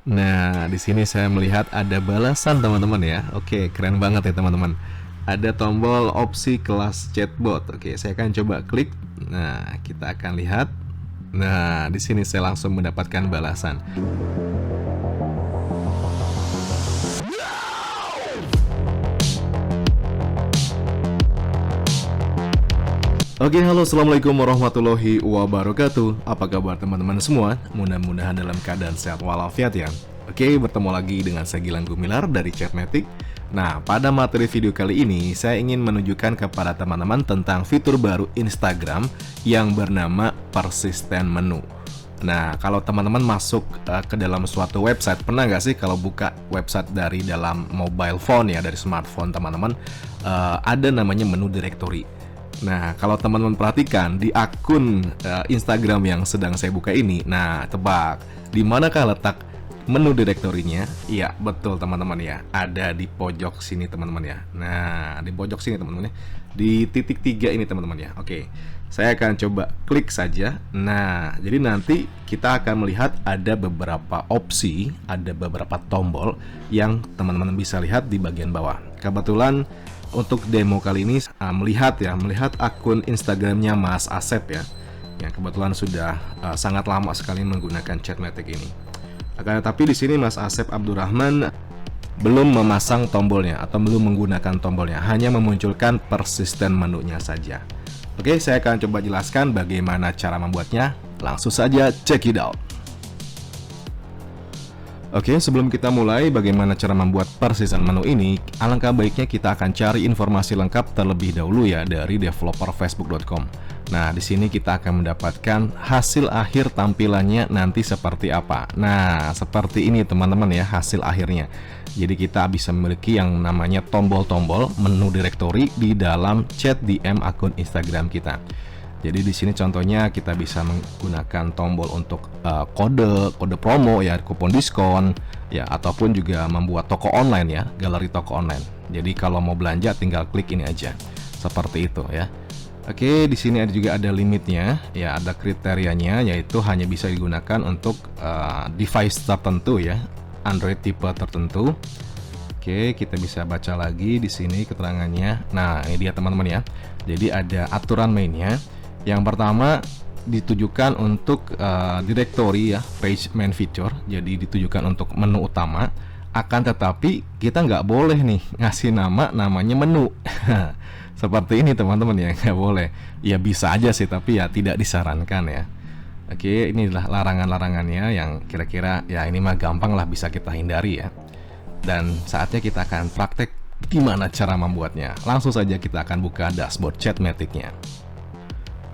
Nah, di sini saya melihat ada balasan teman-teman ya. Oke, keren banget ya teman-teman. Ada tombol opsi kelas chatbot. Oke, saya akan coba klik. Nah, kita akan lihat. Nah, di sini saya langsung mendapatkan balasan. Oke, halo, assalamualaikum warahmatullahi wabarakatuh. Apa kabar teman-teman semua? Mudah-mudahan dalam keadaan sehat walafiat ya. Oke, bertemu lagi dengan saya Gilang Gumilar dari Chatmatic. Nah, pada materi video kali ini saya ingin menunjukkan kepada teman-teman tentang fitur baru Instagram yang bernama persistent menu. Nah, kalau teman-teman masuk ke dalam suatu website, pernah nggak sih kalau buka website dari dalam mobile phone ya, dari smartphone teman-teman, ada namanya menu directory. Nah, kalau teman-teman perhatikan di akun Instagram yang sedang saya buka ini, nah tebak, di manakah letak menu direktorinya? Iya, betul teman-teman ya, ada di pojok sini teman-teman ya. Nah, di pojok sini teman-teman ya, di titik 3 ini teman-teman ya. Oke, saya akan coba klik saja. Nah, jadi nanti kita akan melihat ada beberapa opsi, ada beberapa tombol yang teman-teman bisa lihat di bagian bawah. Kebetulan untuk demo kali ini melihat akun Instagramnya Mas Asep ya, yang kebetulan sudah sangat lama sekali menggunakan Chatmatic ini. Akan tetapi di sini Mas Asep Abdurrahman belum memasang tombolnya atau belum menggunakan tombolnya, hanya memunculkan persistent menunya saja. Oke, saya akan coba jelaskan bagaimana cara membuatnya. Langsung saja check it out. Oke, sebelum kita mulai bagaimana cara membuat persistent menu ini, alangkah baiknya kita akan cari informasi lengkap terlebih dahulu ya dari developer facebook.com. Nah, di sini kita akan mendapatkan hasil akhir tampilannya nanti seperti apa. Nah, seperti ini teman-teman ya hasil akhirnya. Jadi kita bisa memiliki yang namanya tombol-tombol menu directory di dalam chat DM akun Instagram kita. Jadi di sini contohnya kita bisa menggunakan tombol untuk kode promo ya, kupon diskon ya, ataupun juga membuat toko online ya, galeri toko online. Jadi kalau mau belanja tinggal klik ini aja. Seperti itu ya. Oke, di sini juga ada limitnya ya, ada kriterianya, yaitu hanya bisa digunakan untuk device tertentu ya, Android tipe tertentu. Oke, kita bisa baca lagi di sini keterangannya. Nah, ini dia teman-teman ya. Jadi ada aturan mainnya. Yang pertama ditujukan untuk directory ya, page main feature. Jadi ditujukan untuk menu utama. Akan tetapi kita nggak boleh nih ngasih namanya menu. Seperti ini teman-teman ya, nggak boleh. Ya bisa aja sih, tapi ya tidak disarankan ya. Oke, inilah larangan-larangannya yang kira-kira ya ini mah gampang lah bisa kita hindari ya. Dan saatnya kita akan praktek gimana cara membuatnya. Langsung saja kita akan buka dashboard Chatmatic-nya.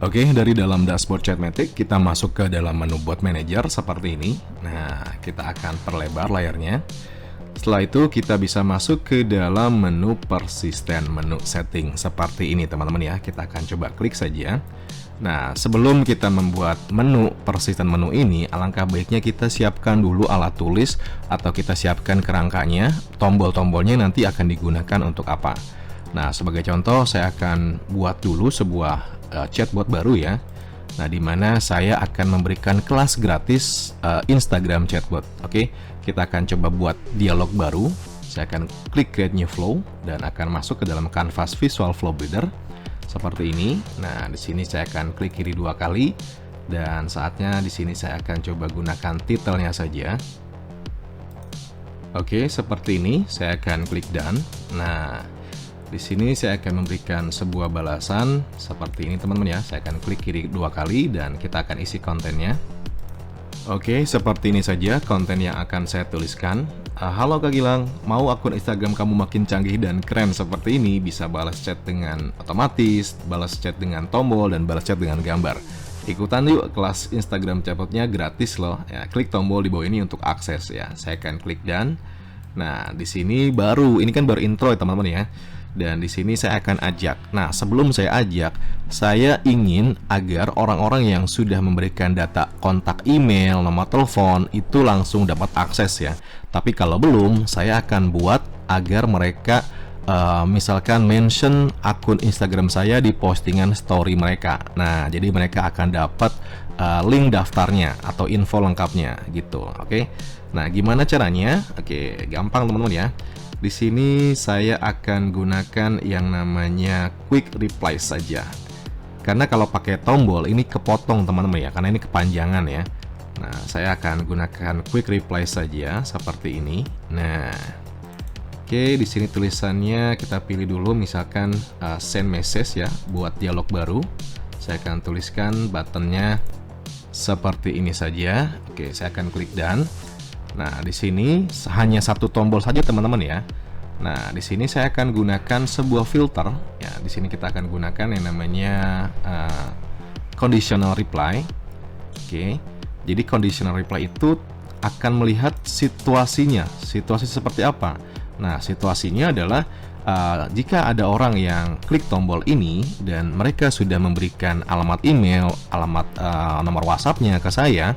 Oke, dari dalam dashboard Chatmatic kita masuk ke dalam menu bot manager seperti ini. Nah, kita akan perlebar layarnya. Setelah itu kita bisa masuk ke dalam menu persistent menu setting seperti ini teman-teman ya. Kita akan coba klik saja. Nah, sebelum kita membuat menu persistent menu ini, alangkah baiknya kita siapkan dulu alat tulis atau kita siapkan kerangkanya. Tombol-tombolnya nanti akan digunakan untuk apa. Nah, sebagai contoh saya akan buat dulu sebuah chatbot baru ya. Nah, di mana saya akan memberikan kelas gratis Instagram chatbot. Oke, kita akan coba buat dialog baru. Saya akan klik create new flow dan akan masuk ke dalam canvas visual flow builder seperti ini. Nah, di sini saya akan klik kiri 2 kali dan saatnya di sini saya akan coba gunakan titelnya saja. Oke, seperti ini. Saya akan klik done. Nah, di sini saya akan memberikan sebuah balasan seperti ini teman-teman ya. Saya akan klik kiri 2 kali dan kita akan isi kontennya. Oke, seperti ini saja konten yang akan saya tuliskan. Halo Kak Gilang, mau akun Instagram kamu makin canggih dan keren seperti ini, bisa balas chat dengan otomatis, balas chat dengan tombol, dan balas chat dengan gambar. Ikutan yuk kelas Instagram chatbotnya gratis loh. Ya, klik tombol di bawah ini untuk akses ya. Saya akan klik done. Nah, di sini ini kan baru intro ya teman-teman ya. Dan di sini saya akan ajak. Nah, sebelum saya ajak, saya ingin agar orang-orang yang sudah memberikan data kontak email, nomor telepon itu langsung dapat akses ya. Tapi kalau belum, saya akan buat agar mereka misalkan mention akun Instagram saya di postingan story mereka. Nah, jadi mereka akan dapat link daftarnya atau info lengkapnya gitu. Oke. Nah, gimana caranya? Oke, gampang teman-teman ya. Di sini saya akan gunakan yang namanya quick reply saja. Karena kalau pakai tombol ini kepotong teman-teman ya, karena ini kepanjangan ya. Nah, saya akan gunakan quick reply saja seperti ini. Nah, oke, di sini tulisannya kita pilih dulu misalkan send message ya, buat dialog baru. Saya akan tuliskan buttonnya seperti ini saja. Oke, saya akan klik done. Nah, di sini hanya satu tombol saja teman-teman ya. Nah, di sini saya akan gunakan sebuah filter. Ya, di sini kita akan gunakan yang namanya conditional reply. Oke, jadi conditional reply itu akan melihat situasinya. Situasi seperti apa? Nah, situasinya adalah jika ada orang yang klik tombol ini dan mereka sudah memberikan alamat email, alamat nomor WhatsApp-nya ke saya.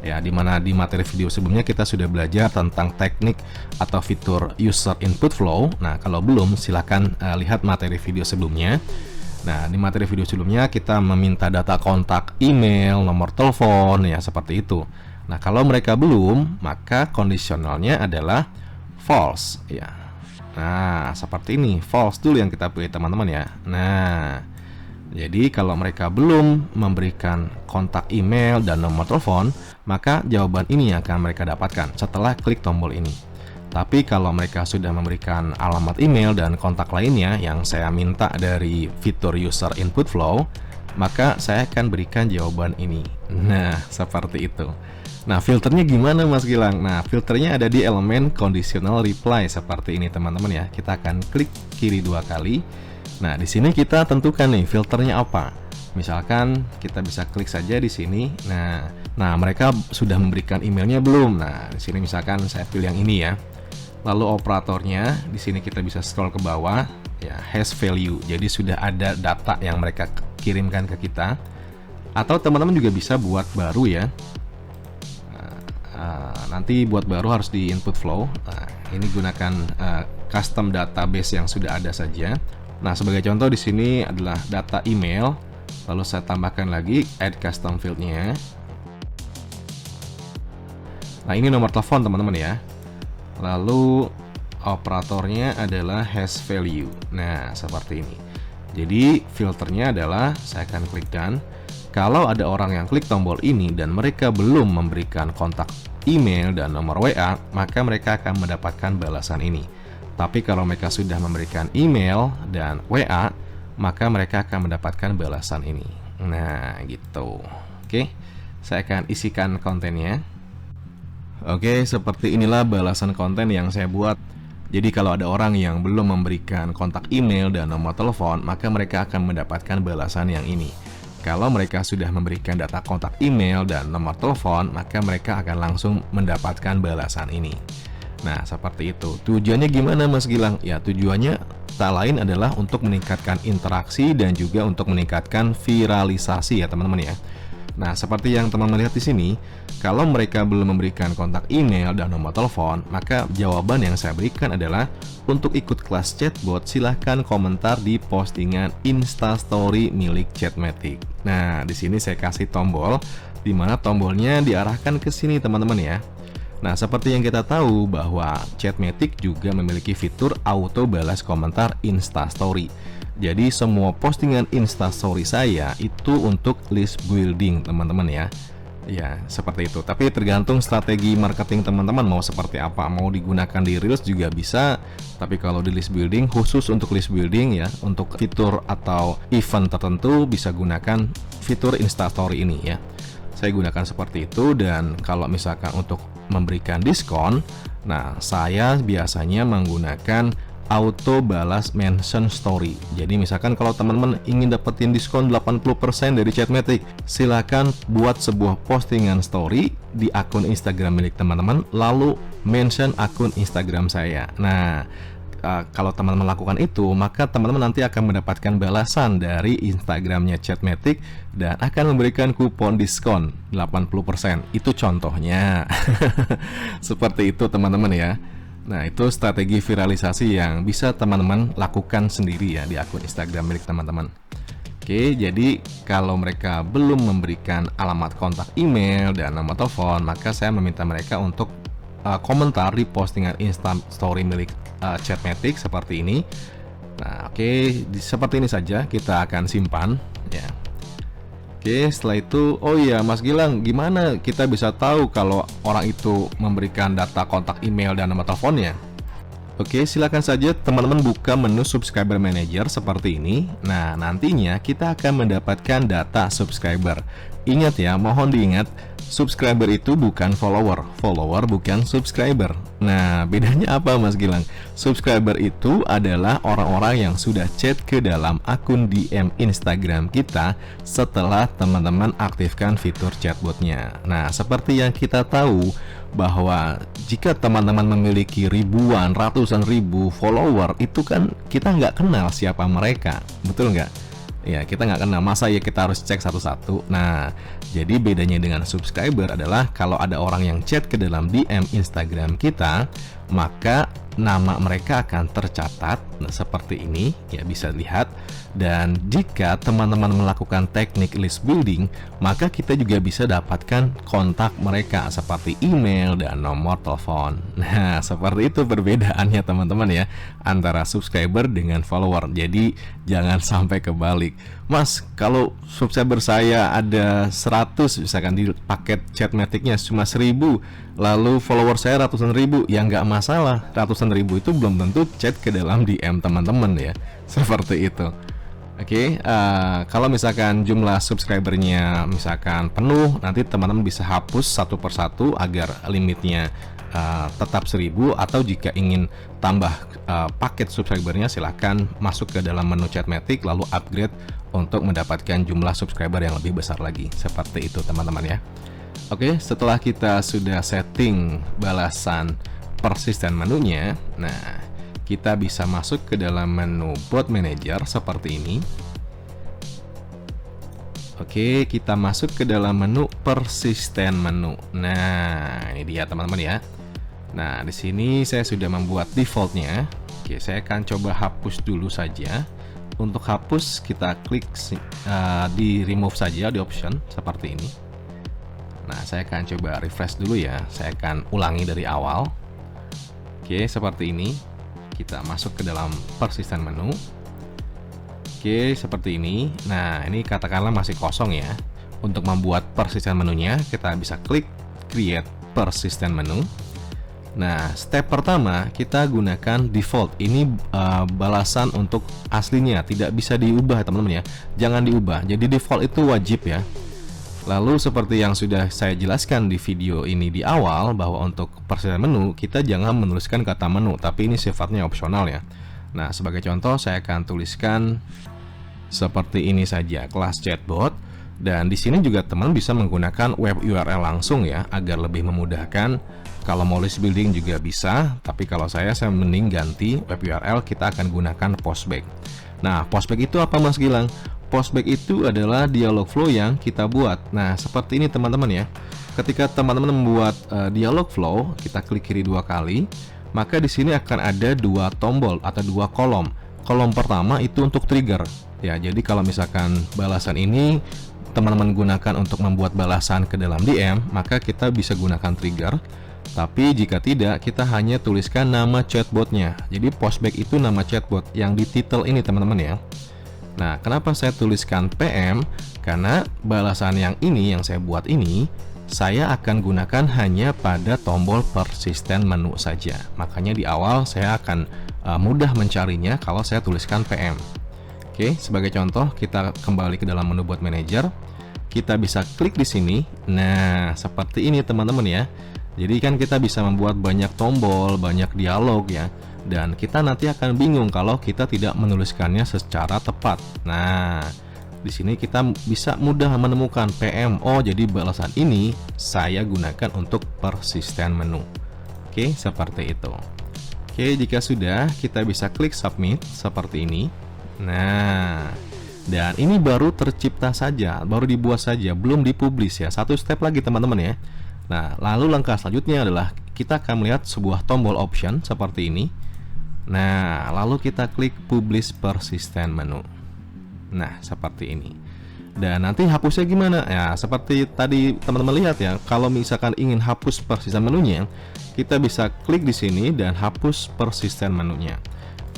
Ya, dimana di materi video sebelumnya kita sudah belajar tentang teknik atau fitur user input flow. Nah, kalau belum silahkan lihat materi video sebelumnya. Nah, di materi video sebelumnya kita meminta data kontak, email, nomor telepon, ya seperti itu. Nah, kalau mereka belum, maka kondisionalnya adalah false. Ya. Nah, seperti ini, false dulu yang kita pilih teman-teman ya. Nah, jadi kalau mereka belum memberikan kontak email dan nomor telepon, maka jawaban ini yang akan mereka dapatkan setelah klik tombol ini. Tapi kalau mereka sudah memberikan alamat email dan kontak lainnya yang saya minta dari fitur user input flow, maka saya akan berikan jawaban ini. Nah, seperti itu. Nah, filternya gimana Mas Gilang? Nah, filternya ada di elemen conditional reply seperti ini teman-teman ya. Kita akan klik kiri 2 kali. Nah, di sini kita tentukan nih filternya apa. Misalkan kita bisa klik saja di sini. Nah, mereka sudah memberikan emailnya belum? Nah, di sini misalkan saya pilih yang ini ya. Lalu operatornya di sini kita bisa scroll ke bawah ya, has value. Jadi sudah ada data yang mereka kirimkan ke kita. Atau teman-teman juga bisa buat baru ya. Nanti buat baru harus di input flow. Nah, ini gunakan custom database yang sudah ada saja. Nah, sebagai contoh di sini adalah data email. Lalu saya tambahkan lagi add custom field-nya. Nah, ini nomor telepon teman-teman ya. Lalu operatornya adalah has value. Nah, seperti ini. Jadi filternya adalah saya akan klik done. Kalau ada orang yang klik tombol ini dan mereka belum memberikan kontak email dan nomor WA, maka mereka akan mendapatkan balasan ini. Tapi kalau mereka sudah memberikan email dan WA, maka mereka akan mendapatkan balasan ini. Nah, gitu. Oke, saya akan isikan kontennya. Oke, seperti inilah balasan konten yang saya buat. Jadi kalau ada orang yang belum memberikan kontak email dan nomor telepon, maka mereka akan mendapatkan balasan yang ini. Kalau mereka sudah memberikan data kontak email dan nomor telepon, maka mereka akan langsung mendapatkan balasan ini. Nah, seperti itu. Tujuannya gimana Mas Gilang? Ya, tujuannya tak lain adalah untuk meningkatkan interaksi dan juga untuk meningkatkan viralisasi ya teman-teman ya. Nah, seperti yang teman-teman lihat di sini, kalau mereka belum memberikan kontak email dan nomor telepon, maka jawaban yang saya berikan adalah untuk ikut kelas chatbot silahkan komentar di postingan Instastory milik Chatmatic. Nah, di sini saya kasih tombol, di mana tombolnya diarahkan ke sini teman-teman ya. Nah, seperti yang kita tahu bahwa Chatmatic juga memiliki fitur auto balas komentar Instastory. Jadi semua postingan Instastory saya itu untuk list building teman-teman ya. Ya, seperti itu. Tapi tergantung strategi marketing teman-teman mau seperti apa. Mau digunakan di Reels juga bisa. Tapi kalau di list building, khusus untuk list building ya, untuk fitur atau event tertentu bisa gunakan fitur Instastory ini ya. Saya gunakan seperti itu. Dan kalau misalkan untuk memberikan diskon, nah saya biasanya menggunakan auto balas mention story. Jadi misalkan kalau teman-teman ingin dapetin diskon 80% dari Chatmatic, silakan buat sebuah postingan story di akun Instagram milik teman-teman, lalu mention akun Instagram saya. Nah, kalau teman-teman lakukan itu, maka teman-teman nanti akan mendapatkan balasan dari Instagramnya Chatmatic dan akan memberikan kupon diskon 80%. Itu contohnya. Seperti itu teman-teman ya. Nah, itu strategi viralisasi yang bisa teman-teman lakukan sendiri ya di akun Instagram milik teman-teman. Oke, jadi kalau mereka belum memberikan alamat kontak email dan nomor telepon, maka saya meminta mereka untuk komentar di postingan Insta Story milik Chatmatic seperti ini. Nah, oke, seperti ini saja kita akan simpan ya. Oke, setelah itu, oh iya Mas Gilang, gimana kita bisa tahu kalau orang itu memberikan data kontak email dan nomor teleponnya? Oke, silakan saja teman-teman buka menu Subscriber Manager seperti ini. Nah, nantinya kita akan mendapatkan data subscriber. Ingat ya, mohon diingat, subscriber itu bukan follower, follower bukan subscriber. Nah, bedanya apa Mas Gilang? Subscriber itu adalah orang-orang yang sudah chat ke dalam akun DM Instagram kita setelah teman-teman aktifkan fitur chatbotnya. Nah, seperti yang kita tahu bahwa jika teman-teman memiliki ribuan, ratusan ribu follower, itu kan kita nggak kenal siapa mereka, betul nggak? Ya, kita nggak kenal, masa ya kita harus cek satu-satu. Nah, jadi bedanya dengan subscriber adalah kalau ada orang yang chat ke dalam DM Instagram kita, maka nama mereka akan tercatat seperti ini, ya bisa lihat. Dan jika teman-teman melakukan teknik list building, maka kita juga bisa dapatkan kontak mereka seperti email dan nomor telepon. Nah, seperti itu perbedaannya teman-teman ya, antara subscriber dengan follower. Jadi jangan sampai kebalik. Mas, kalau subscriber saya ada 100, misalkan di paket Chatmatic-nya cuma 1000, lalu follower saya ratusan ribu, ya nggak masalah. Ratusan ribu itu belum tentu chat ke dalam DM teman-teman ya, seperti itu. Oke, kalau misalkan jumlah subscribernya misalkan penuh, nanti teman-teman bisa hapus satu persatu agar limitnya tetap 1000, atau jika ingin tambah paket subscribernya, silahkan masuk ke dalam menu Chatmatic lalu upgrade untuk mendapatkan jumlah subscriber yang lebih besar lagi. Seperti itu teman-teman ya. Oke, setelah kita sudah setting balasan persisten menunya, nah kita bisa masuk ke dalam menu Bot Manager seperti ini. Oke, kita masuk ke dalam menu persisten menu. Nah, ini dia teman-teman ya. Nah, di sini saya sudah membuat defaultnya. Oke, saya akan coba hapus dulu saja. Untuk hapus kita klik di remove saja di option seperti ini. Nah, saya akan coba refresh dulu ya. Saya akan ulangi dari awal. Oke, seperti ini. Kita masuk ke dalam persisten menu. Oke, seperti ini. Nah, ini katakanlah masih kosong ya. Untuk membuat persisten menunya, kita bisa klik create persisten menu. Nah, step pertama kita gunakan default. Ini balasan untuk aslinya, tidak bisa diubah teman-teman ya. Jangan diubah. Jadi default itu wajib ya. Lalu seperti yang sudah saya jelaskan di video ini di awal, bahwa untuk persisten menu kita jangan menuliskan kata menu, tapi ini sifatnya opsional ya. Nah, sebagai contoh saya akan tuliskan seperti ini saja, kelas chatbot. Dan di sini juga teman bisa menggunakan web URL langsung ya, agar lebih memudahkan. Kalau mau list building juga bisa, tapi kalau saya mending ganti web URL, kita akan gunakan Postback. Nah, Postback itu apa Mas Gilang? Postback itu adalah dialog flow yang kita buat. Nah, seperti ini teman-teman ya. Ketika teman-teman membuat dialog flow, kita klik kiri 2 kali, maka di sini akan ada 2 tombol atau 2 kolom. Kolom pertama itu untuk trigger. Ya, jadi kalau misalkan balasan ini teman-teman gunakan untuk membuat balasan ke dalam DM, maka kita bisa gunakan trigger. Tapi jika tidak, kita hanya tuliskan nama chatbotnya. Jadi Postback itu nama chatbot yang di title ini teman-teman ya. Nah, kenapa saya tuliskan PM? Karena balasan yang ini, yang saya buat ini, saya akan gunakan hanya pada tombol persisten menu saja. Makanya di awal saya akan mudah mencarinya kalau saya tuliskan PM. Oke, sebagai contoh kita kembali ke dalam menu Bot Manager. Kita bisa klik di sini. Nah, seperti ini teman-teman ya. Jadi kan kita bisa membuat banyak tombol, banyak dialog ya. Dan kita nanti akan bingung kalau kita tidak menuliskannya secara tepat. Nah, di sini kita bisa mudah menemukan PM. Oh, jadi balasan ini saya gunakan untuk persisten menu. Oke, seperti itu. Oke, jika sudah, kita bisa klik submit seperti ini. Nah, dan ini baru tercipta saja, baru dibuat saja, belum dipublish ya. Satu step lagi teman-teman ya. Nah, lalu langkah selanjutnya adalah kita akan melihat sebuah tombol option seperti ini. Nah, lalu kita klik publish persisten menu. Nah, seperti ini. Dan nanti hapusnya gimana? Ya, seperti tadi teman-teman lihat ya, kalau misalkan ingin hapus persistent menunya, kita bisa klik di sini dan hapus persistent menunya.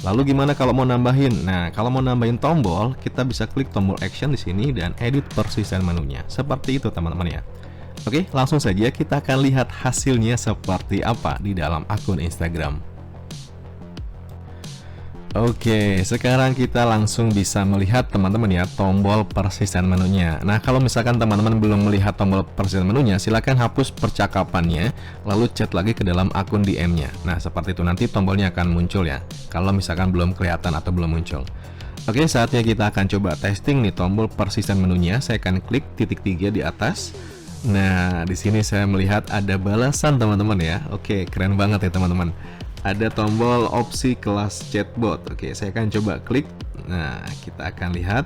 Lalu gimana kalau mau nambahin? Nah, kalau mau nambahin tombol, kita bisa klik tombol action di sini dan edit persistent menunya. Seperti itu teman-teman ya. Oke, langsung saja kita akan lihat hasilnya seperti apa di dalam akun Instagram. Oke, sekarang kita langsung bisa melihat teman-teman ya tombol persistent menunya. Nah, kalau misalkan teman-teman belum melihat tombol persistent menunya, silakan hapus percakapannya, lalu chat lagi ke dalam akun DM-nya. Nah, seperti itu nanti tombolnya akan muncul ya. Kalau misalkan belum kelihatan atau belum muncul. Oke, saatnya kita akan coba testing nih tombol persistent menunya. Saya akan klik titik 3 di atas. Nah, di sini saya melihat ada balasan teman-teman ya. Oke, keren banget ya teman-teman. Ada tombol opsi kelas chatbot. Oke, saya akan coba klik. Nah, kita akan lihat.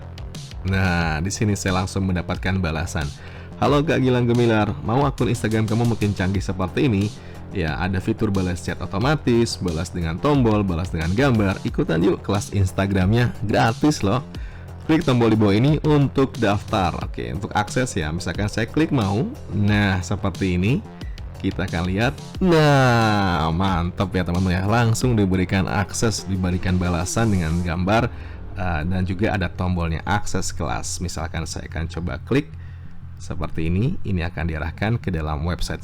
Nah, di sini saya langsung mendapatkan balasan. Halo Kak Gilang Gemilar, mau akun Instagram kamu makin canggih seperti ini? Ya, ada fitur balas chat otomatis, balas dengan tombol, balas dengan gambar. Ikutan yuk kelas Instagramnya, gratis loh. Klik tombol di bawah ini untuk daftar. Oke, untuk akses ya. Misalkan saya klik mau. Nah, seperti ini. Kita akan lihat. Nah, mantap ya teman-teman ya. Langsung diberikan akses, diberikan balasan dengan gambar dan juga ada tombolnya akses kelas. Misalkan saya akan coba klik seperti ini. Ini akan diarahkan ke dalam website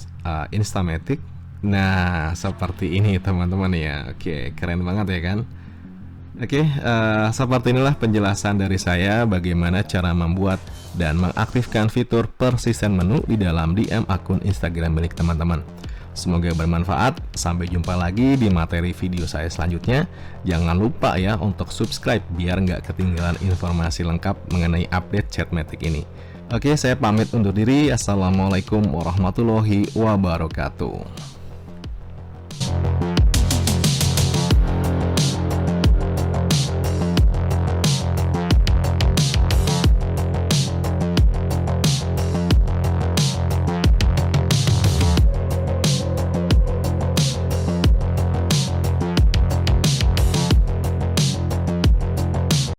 Instamatic. Nah, seperti ini teman-teman ya. Oke, keren banget ya kan? Oke, seperti inilah penjelasan dari saya bagaimana cara membuat dan mengaktifkan fitur persistent menu di dalam DM akun Instagram milik teman-teman. Semoga bermanfaat. Sampai jumpa lagi di materi video saya selanjutnya. Jangan lupa ya untuk subscribe biar nggak ketinggalan informasi lengkap mengenai update Chatmatic ini. Oke, saya pamit undur diri. Assalamualaikum warahmatullahi wabarakatuh.